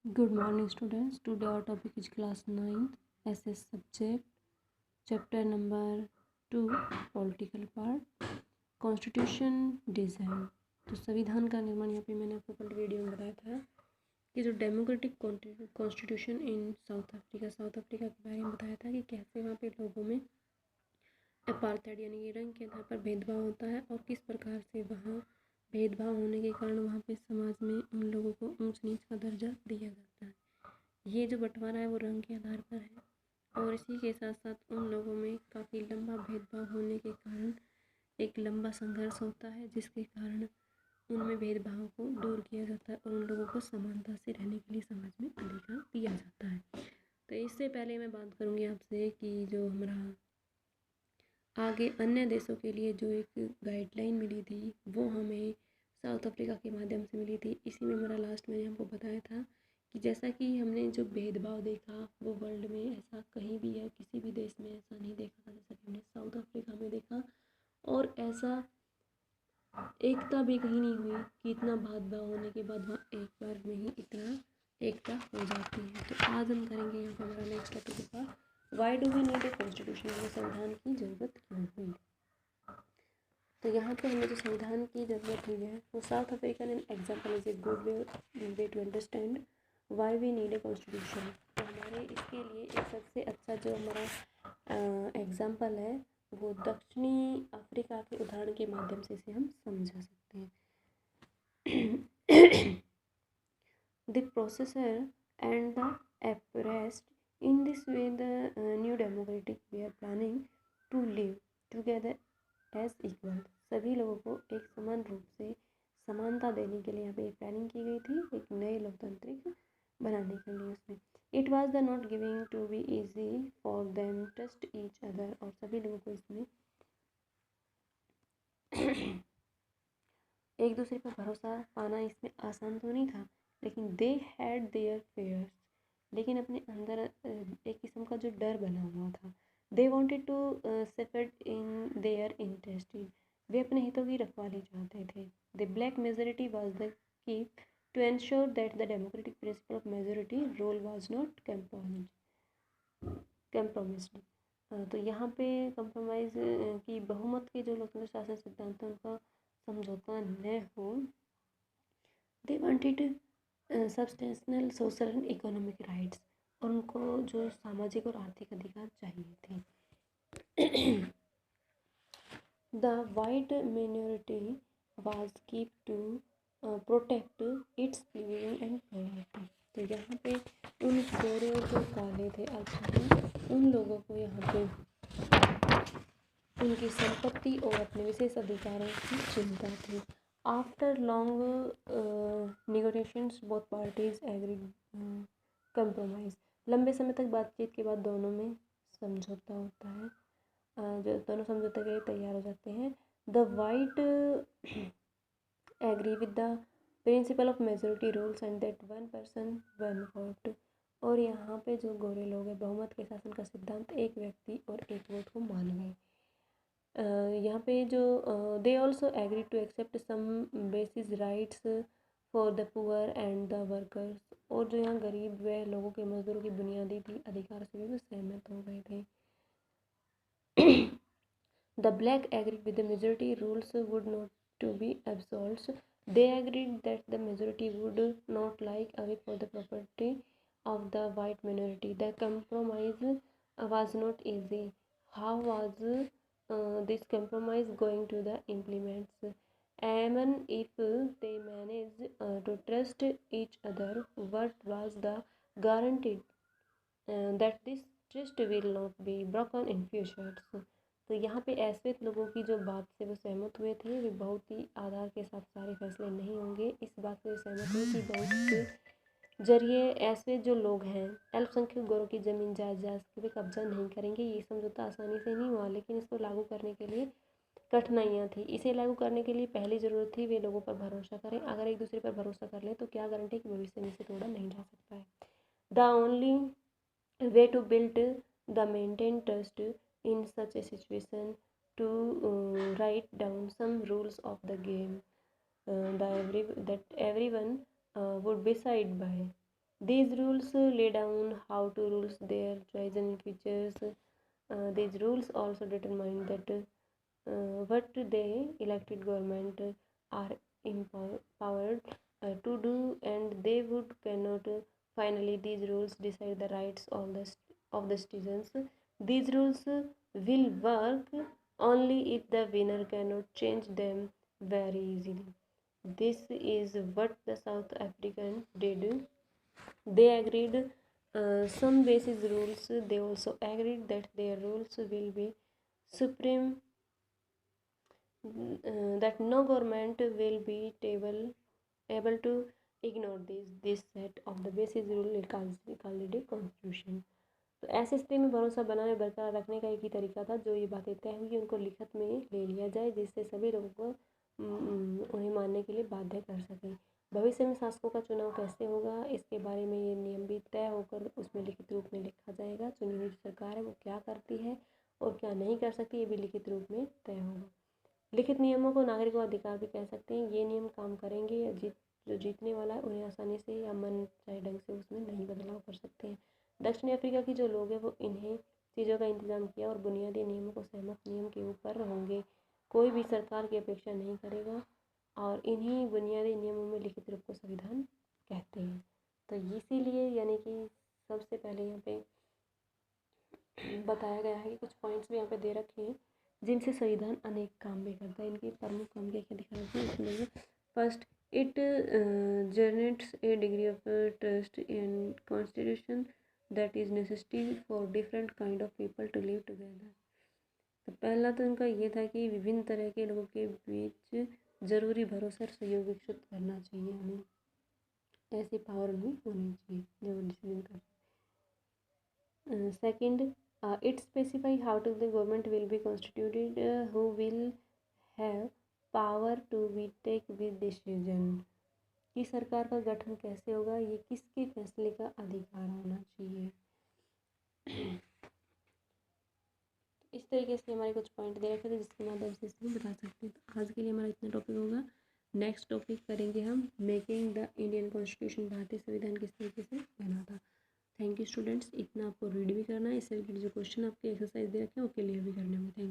Good morning, students. Today our topic is class 9th SS subject, chapter number 2, political part, constitution design. तो संविधान का निर्माण यहाँ पे मैंने आपको कल वीडियो में बताया था कि जो democratic constitution in south Africa के बारे में बताया था कि कैसे वहाँ पे लोगों में अपार्थाइड यानी कि रंग के आधार पर भेदभाव होता है और किस प्रकार से वहाँ भेदभाव होने के कारण वहाँ पे समाज में उन लोगों को ऊंच नीच का दर्जा दिया जाता है। ये जो बंटवारा है वो रंग के आधार पर है और इसी के साथ साथ उन लोगों में काफ़ी लंबा भेदभाव होने के कारण एक लंबा संघर्ष होता है जिसके कारण उनमें भेदभाव को दूर किया जाता है और उन लोगों को समानता से रहने के लिए समाज में अधिकार दिया जाता है। तो इससे पहले मैं बात करूँगी आपसे कि जो हमारा आगे अन्य देशों के लिए जो एक गाइडलाइन मिली थी वो हमें साउथ अफ्रीका के माध्यम से मिली थी। इसी में हमारा लास्ट मैंने हमको बताया था कि जैसा कि हमने जो भेदभाव देखा वो वर्ल्ड में ऐसा कहीं भी या किसी भी देश में ऐसा नहीं देखा था जैसा कि हमने साउथ अफ्रीका में देखा, और ऐसा एकता भी कहीं नहीं हुई कि इतना भेदभाव होने के बाद वहाँ एक बार में ही इतना एकता हो जाती है। तो आज हम करेंगे यहाँ पर हमारा नेक्स्ट टॉपिक था why do we need a constitution, हमें संविधान की ज़रूरत क्यों हुई। तो यहाँ पे हमें जो संविधान की ज़रूरत हुई है वो South African an example is a good way to understand why we need a constitution. तो हमारे इसके लिए एक सबसे अच्छा जो हमारा एग्जाम्पल है वो दक्षिणी अफ्रीका के उदाहरण के माध्यम से इसे हम समझा सकते हैं। The processor and the apparatus in this way the new democratic we are planning to live together as equal। सभी लोगों को एक समान रूप से समानता देने के लिए यहाँ पे प्लानिंग की गई थी एक नए लोकतांत्रिक बनाने के लिए। उसमें it was the not giving to be easy for them trust each other, और सभी लोगों को इसमें एक दूसरे पर भरोसा पाना इसमें आसान तो नहीं था, लेकिन दे हैड देयर फेयर्स, लेकिन अपने अंदर एक किस्म का जो डर बना हुआ था। They wanted to safeguard in their interest, वे अपने हितों की रखवाली चाहते थे। The black majority was the key to ensure that the democratic principle of majority rule was not compromised. तो यहाँ पे कंप्रोमाइज़ की बहुमत के जो लोकतंत्र शासन सिद्धांत है उनका समझौता न हो। They wanted substantial social and economic rights, और उनको जो सामाजिक और आर्थिक अधिकार चाहिए थे। The white minority was keen to protect its living and property. तो यहाँ पे उन गोरे जो काले थे अल्पसंख्यक उन लोगों को यहाँ पे उनकी संपत्ति और अपने विशेष अधिकारों की चिंता थी। After long negotiations both parties agreed compromise, लंबे समय तक बातचीत के बाद दोनों में समझौता होता है, जो दोनों समझौते के लिए तैयार हो जाते हैं। The white agree with the principle of majority rules and that one person one vote, और यहाँ पे जो गोरे लोग हैं बहुमत के शासन का सिद्धांत एक व्यक्ति और एक वोट को मान गए। यहाँ पे जो they also agree to accept some basis rights for the poor and the workers, और जो यहाँ गरीब व लोगों के मजदूरों की बुनियादी थी अधिकार से भी सहमत हो गए थे। The black agreed with the majority rules would not to be absolved, they agreed that the majority would not like away for the property of the white minority. The compromise was not easy. How was this compromise going to the implements? Even if they managed to trust each other, what was the guarantee that this trust will not be broken in future? तो यहाँ पे ऐसे लोगों की जो बात से वो सहमत हुए थे वे बहुत ही आधार के साथ सारे फैसले नहीं होंगे। इस बात से सहमत हुए कि बहुत से जरिए ऐसे जो लोग हैं अल्पसंख्यक गोरों की ज़मीन जायदाद पे कब्जा नहीं करेंगे। ये समझौता आसानी से नहीं हुआ, लेकिन इसको लागू करने के लिए कठिनाइयाँ थी। इसे लागू करने के लिए पहली ज़रूरत थी वे लोगों पर भरोसा करें। अगर एक दूसरे पर भरोसा कर लें तो क्या गारंटी कि भविष्य में इसे तोड़ा नहीं जा सकता है। The only way to build the maintain trust in such a situation to write down some rules of the game that everyone would decide by। These rules lay down how to rules their choice and features. These rules also determine that what the elected government are empowered to do, and they would cannot finally these rules decide the rights of the citizens. These rules will work only if the winner cannot change them very easily. This is what the South Africans did. They agreed some basis rules. They also agreed that their rules will be supreme, that no government will be able to ignore this set of the basis rule called constitution. तो ऐसे स्थिति में भरोसा बनाए बरकरार रखने का एक ही तरीका था, जो ये बातें तय हुई उनको लिखित में ले लिया जाए, जिससे सभी लोगों को उन्हें मानने के लिए बाध्य कर सकें। भविष्य में शासकों का चुनाव कैसे होगा, इसके बारे में ये नियम भी तय होकर उसमें लिखित रूप में लिखा जाएगा। चुनी हुई सरकार है वो क्या करती है और क्या नहीं कर सकती, ये भी लिखित रूप में तय होगा। लिखित नियमों को नागरिकों अधिकार भी कह सकते हैं। ये नियम काम करेंगे या जो जीतने वाला है उन्हें आसानी से या मन चाहे ढंग से उसमें नहीं बदलाव कर सकते हैं। दक्षिण अफ्रीका की जो लोग हैं वो इन्हें चीज़ों का इंतजाम किया और बुनियादी नियमों को सहमत नियम के ऊपर होंगे, कोई भी सरकार की अपेक्षा नहीं करेगा, और इन्हीं बुनियादी नियमों में लिखित रूप को संविधान कहते हैं। तो इसीलिए यानी कि सबसे पहले यहाँ पे बताया गया है कि कुछ पॉइंट्स भी यहाँ पे दे रखे हैं जिनसे संविधान अनेक काम भी करता है। इनके प्रमुख काम क्या क्या दिखा रखे हैं इसमें। First, it generates a degree of trust in constitution that is necessity for different kind of people to live together. तो पहला तो इनका ये था कि विभिन्न तरह के लोगों के बीच जरूरी भरोसा और सहयोग विकसित करना चाहिए, हमें ऐसी पावर उनमें होनी चाहिए जो डिसीजन कर। Second, it specify how to the government will be constituted, who will have power to be take with decision, कि सरकार का गठन कैसे होगा, ये किसके फैसले का अधिकार होना चाहिए। इस तरीके से हमारे कुछ पॉइंट दे रखे थे जिसके माध्यम से इसमें बता सकते हैं। तो आज के लिए हमारा इतना टॉपिक होगा। नेक्स्ट टॉपिक करेंगे हम मेकिंग द इंडियन कॉन्स्टिट्यूशन, भारतीय संविधान किस तरीके से बना था। थैंक यू स्टूडेंट्स, इतना आपको रीड भी करना है, इससे रिलेटेड जो क्वेश्चन आपके एक्सरसाइज दे रखे हैं वो क्लियर भी करने होंगे। Thank you.